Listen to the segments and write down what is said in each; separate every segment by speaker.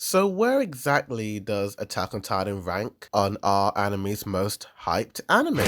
Speaker 1: So where exactly does Attack on Titan rank on our anime's most hyped animes?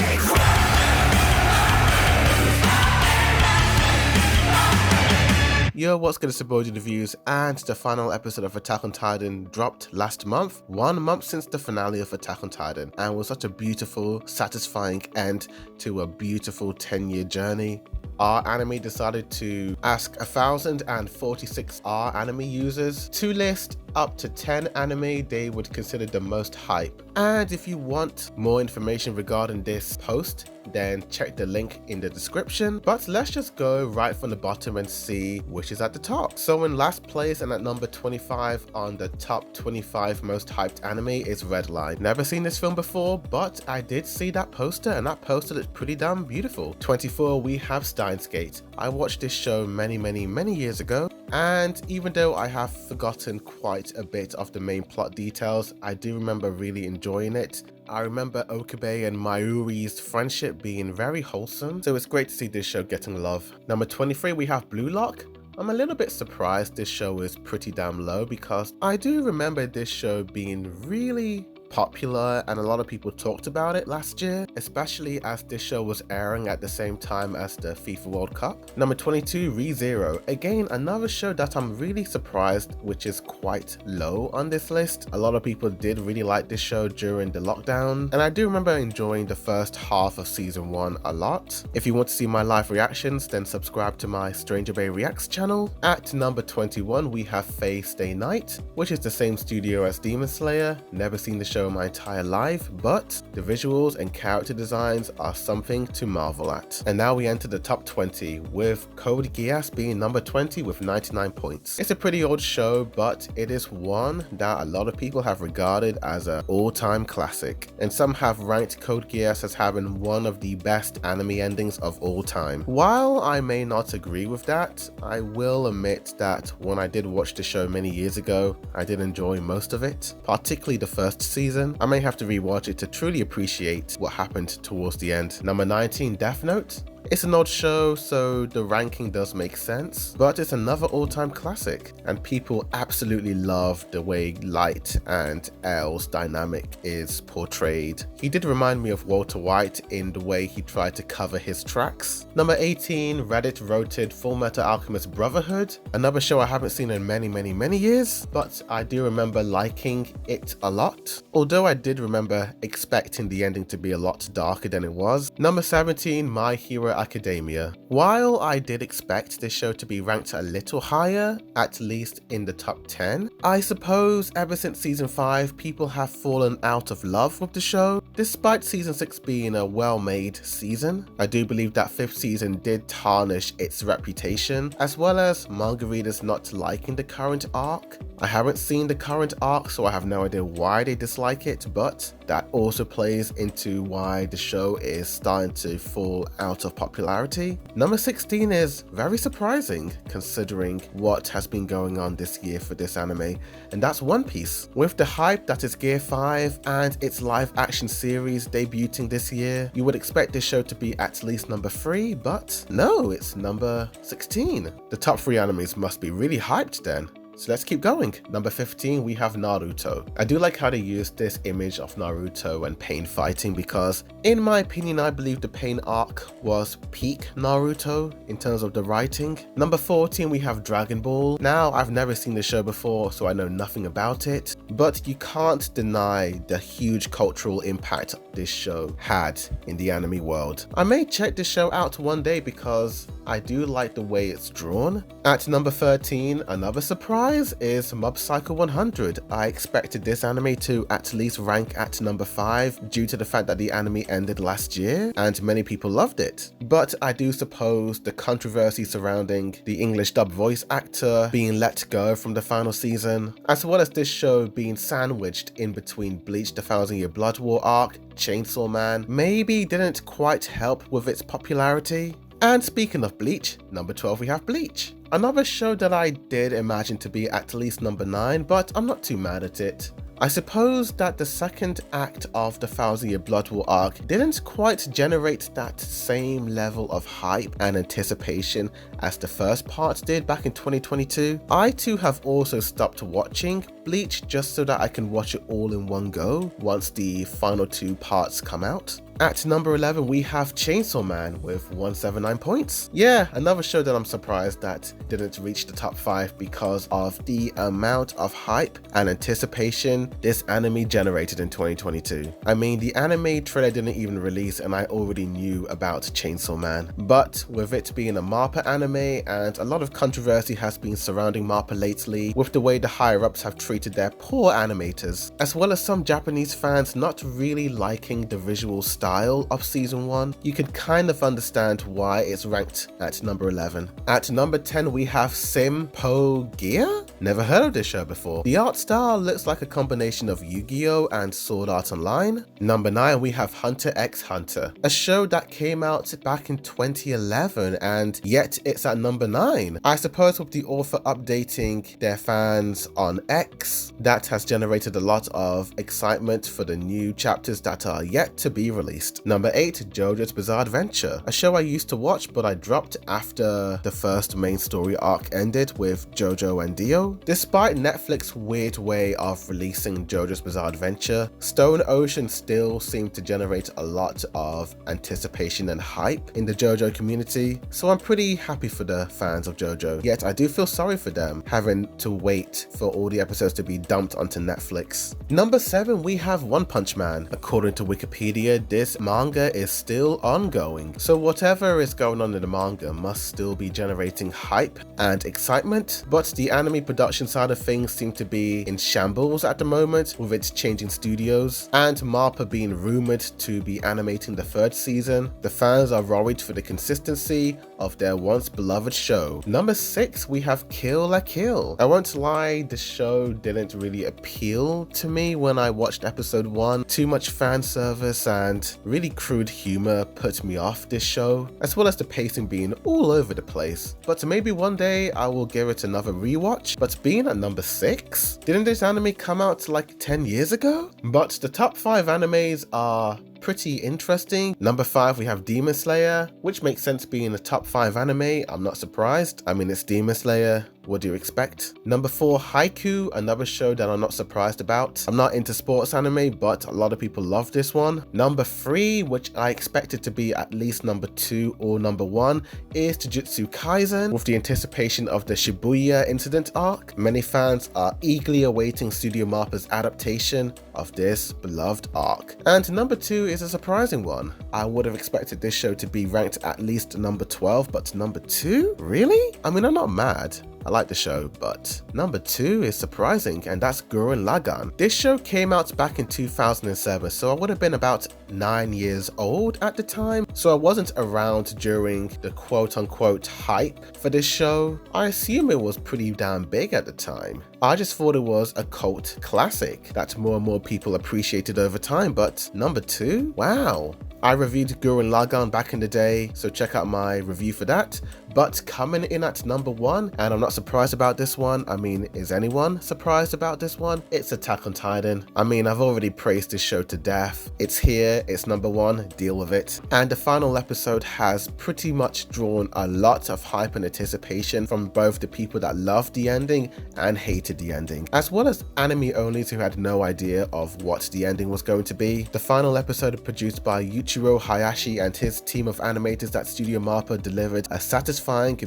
Speaker 1: Yo, what's good? It's your boy, Reviews, and the final episode of Attack on Titan dropped last month, 1 month since the finale of Attack on Titan, and was such a beautiful, satisfying end to a beautiful 10-year journey. Our anime decided to ask 1,046 R anime users to list up to 10 anime they would consider the most hype. And if you want more information regarding this post, then check the link in the description. But let's just go right from the bottom and see which is at the top. So in last place and at number 25 on the top 25 most hyped anime is Redline. Never seen this film before, but I did see that poster and that poster looks pretty damn beautiful. 24, we have Steins Gate. I watched this show many years ago, and even though I have forgotten quite a bit of the main plot details, I do remember really enjoying it. I remember Okabe and Mayuri's friendship being very wholesome, so it's great to see this show getting love. Number 23, we have Blue Lock. I'm a little bit surprised this show is pretty damn low because I do remember this show being really popular and a lot of people talked about it last year, especially as this show was airing at the same time as the FIFA World Cup. Number 22, ReZero. Again, another show that I'm really surprised which is quite low on this list. A lot of people did really like this show during the lockdown, and I do remember enjoying the first half of season 1 a lot. If you want to see my live reactions, then subscribe to my Stranger Bay Reacts channel. At number 21, we have Fate Stay Night, which is the same studio as Demon Slayer. Never seen the show my entire life, but the visuals and character designs are something to marvel at. And now we enter the top 20 with Code Geass being number 20 with 99 points. It's a pretty old show, but it is one that a lot of people have regarded as an all-time classic, and some have ranked Code Geass as having one of the best anime endings of all time. While I may not agree with that, I will admit that when I did watch the show many years ago, I did enjoy most of it, particularly the first season. I may have to rewatch it to truly appreciate what happened towards the end. Number 19, Death Note. It's an old show, so the ranking does make sense, but it's another all-time classic, and people absolutely love the way Light and L's dynamic is portrayed. He did remind me of Walter White in the way he tried to cover his tracks. Number 18, Reddit Roted Fullmetal Alchemist Brotherhood. Another show I haven't seen in many years, but I do remember liking it a lot, although I did remember expecting the ending to be a lot darker than it was. Number 17, My Hero Academia. While I did expect this show to be ranked a little higher, at least in the top 10, I suppose ever since season 5 people have fallen out of love with the show. Despite season 6 being a well-made season, I do believe that 5th season did tarnish its reputation, as well as manga readers not liking the current arc. I haven't seen the current arc, so I have no idea why they dislike it, but that also plays into why the show is starting to fall out of popularity. Number 16 is very surprising considering what has been going on this year for this anime, and that's One Piece. With the hype that is Gear 5 and its live action series debuting this year, you would expect this show to be at least number 3, but no, it's number 16. The top 3 animes must be really hyped then. So let's keep going. Number 15, we have Naruto. I do like how they used this image of Naruto and Pain fighting because, in my opinion, I believe the Pain arc was peak Naruto in terms of the writing. Number 14, we have Dragon Ball. Now, I've never seen the show before, so I know nothing about it, but you can't deny the huge cultural impact this show had in the anime world. I may check this show out one day because I do like the way it's drawn. At number 13, another surprise is Mob Psycho 100. I expected this anime to at least rank at number 5 due to the fact that the anime ended last year and many people loved it. But I do suppose the controversy surrounding the English dub voice actor being let go from the final season, as well as this show being sandwiched in between Bleach the Thousand Year Blood War arc, Chainsaw Man, maybe didn't quite help with its popularity. And speaking of Bleach, number 12 we have Bleach. Another show that I did imagine to be at least number 9, but I'm not too mad at it. I suppose that the second act of the Thousand Year Blood War arc didn't quite generate that same level of hype and anticipation as the first part did back in 2022. I too have also stopped watching Bleach just so that I can watch it all in one go once the final 2 parts come out. At number 11, we have Chainsaw Man with 179 points. Yeah, another show that I'm surprised that didn't reach the top 5 because of the amount of hype and anticipation this anime generated in 2022. I mean, the anime trailer didn't even release and I already knew about Chainsaw Man. But with it being a MAPPA anime, and a lot of controversy has been surrounding MAPPA lately with the way the higher-ups have treated their poor animators, as well as some Japanese fans not really liking the visual style of season 1, you can kind of understand why it's ranked at number 11. At number 10, we have Symphogear? Never heard of this show before. The art style looks like a combination of Yu-Gi-Oh! And Sword Art Online. Number 9, we have Hunter x Hunter, a show that came out back in 2011 and yet it's at number 9. I suppose with the author updating their fans on X, that has generated a lot of excitement for the new chapters that are yet to be released. Number 8, JoJo's Bizarre Adventure, a show I used to watch but I dropped after the first main story arc ended with JoJo and Dio. Despite Netflix's weird way of releasing JoJo's Bizarre Adventure, Stone Ocean still seemed to generate a lot of anticipation and hype in the JoJo community, so I'm pretty happy for the fans of JoJo, yet I do feel sorry for them having to wait for all the episodes to be dumped onto Netflix. Number 7, we have One Punch Man. According to Wikipedia, this manga is still ongoing, so whatever is going on in the manga must still be generating hype and excitement, but the anime production side of things seem to be in shambles at the moment with its changing studios, and MAPPA being rumored to be animating the 3rd season. The fans are worried for the consistency of their once beloved show. Number 6, we have Kill la Kill. I won't lie, the show didn't really appeal to me when I watched episode 1. Too much fan service and really crude humor put me off this show, as well as the pacing being all over the place. But maybe one day I will give it another rewatch. But being at number 6, didn't this anime come out like 10 years ago? But the top 5 animes are pretty interesting. Number 5, we have Demon Slayer, which makes sense being a top 5 anime. I'm not surprised. I mean, it's Demon Slayer. What do you expect? Number 4, Haikyuu, another show that I'm not surprised about. I'm not into sports anime, but a lot of people love this one. Number 3, which I expected to be at least number 2 or number 1, is Jujutsu Kaisen, with the anticipation of the Shibuya incident arc. Many fans are eagerly awaiting Studio MAPPA's adaptation of this beloved arc. And number 2 is a surprising one. I would have expected this show to be ranked at least number 12, but number 2? Really? I mean, I'm not mad. I like the show, but number 2 is surprising, and that's Gurren Lagann. This show came out back in 2007, so I would have been about 9 years old at the time, so I wasn't around during the quote-unquote hype for this show. I assume it was pretty damn big at the time. I just thought it was a cult classic that more and more people appreciated over time, but number 2? Wow. I reviewed Gurren Lagann back in the day, so check out my review for that. But coming in at number 1, and I'm not surprised about this one. I mean, is anyone surprised about this one? It's Attack on Titan. I mean, I've already praised this show to death. It's here, it's number 1, deal with it. And the final episode has pretty much drawn a lot of hype and anticipation from both the people that loved the ending and hated the ending, as well as anime-onlys who had no idea of what the ending was going to be. The final episode, produced by Yuichiro Hayashi and his team of animators at Studio MAPPA, delivered a satisfying,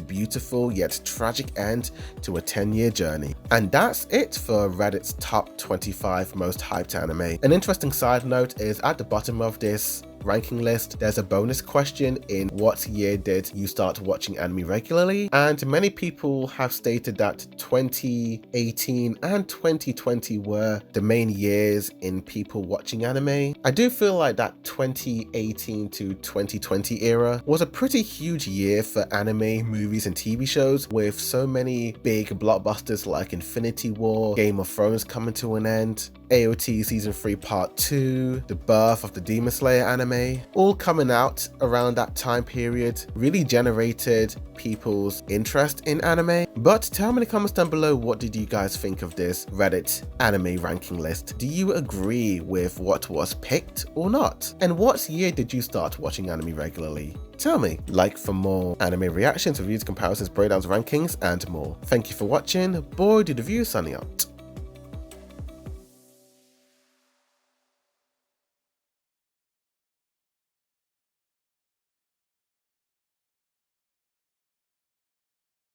Speaker 1: beautiful, yet tragic end to a 10-year journey. And that's it for Reddit's top 25 most hyped anime. An interesting side note is at the bottom of this ranking list, there's a bonus question in what year did you start watching anime regularly, and many people have stated that 2018 and 2020 were the main years in people watching anime. I do feel like that 2018 to 2020 era was a pretty huge year for anime, movies and TV shows, with so many big blockbusters like Infinity War, Game of Thrones coming to an end, AOT Season 3 Part 2, the birth of the Demon Slayer anime, anime, all coming out around that time period, really generated people's interest in anime. But tell me in the comments down below, what did you guys think of this Reddit anime ranking list? Do you agree with what was picked or not? And what year did you start watching anime regularly? Tell me. Like for more anime reactions, reviews, comparisons, breakdowns, rankings, and more. Thank you for watching. Boy Did Review signing out.